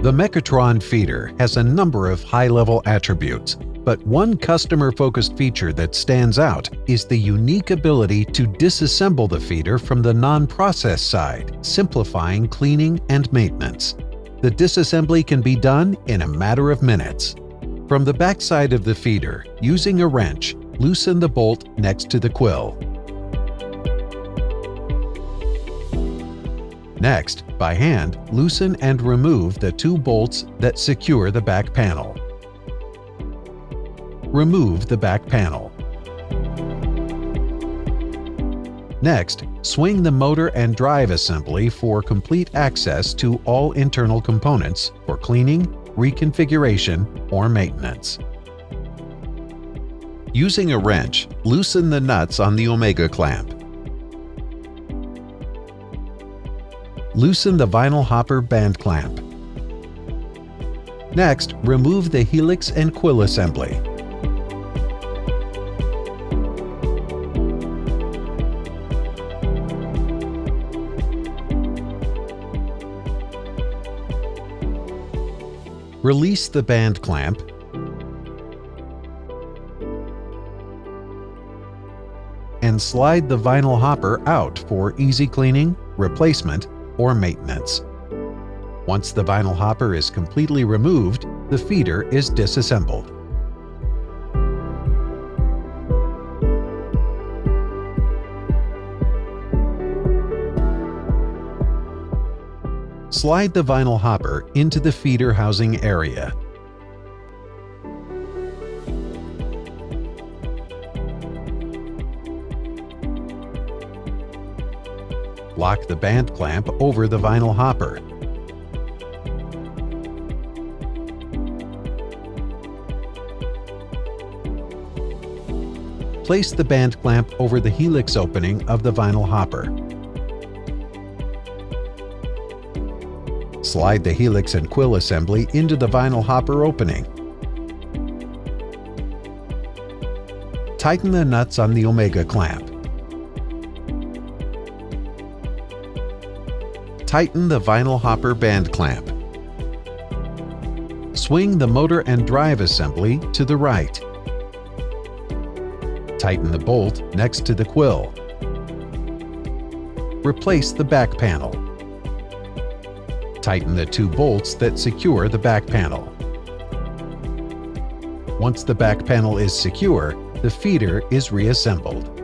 The MechaTron feeder has a number of high-level attributes, but one customer-focused feature that stands out is the unique ability to disassemble the feeder from the non-process side, simplifying cleaning and maintenance. The disassembly can be done in a matter of minutes. From the backside of the feeder, using a wrench, loosen the bolt next to the quill. Next, by hand, loosen and remove the two bolts that secure the back panel. Remove the back panel. Next, swing the motor and drive assembly for complete access to all internal components for cleaning, reconfiguration, or maintenance. Using a wrench, loosen the nuts on the Omega clamp. Loosen the vinyl hopper band clamp. Next, remove the helix and quill assembly. Release the band clamp and slide the vinyl hopper out for easy cleaning, replacement, or maintenance. Once the vinyl hopper is completely removed, the feeder is disassembled. Slide the vinyl hopper into the feeder housing area. Lock the band clamp over the vinyl hopper. Place the band clamp over the helix opening of the vinyl hopper. Slide the helix and quill assembly into the vinyl hopper opening. Tighten the nuts on the Omega clamp. Tighten the vinyl hopper band clamp. Swing the motor and drive assembly to the right. Tighten the bolt next to the quill. Replace the back panel. Tighten the two bolts that secure the back panel. Once the back panel is secure, the feeder is reassembled.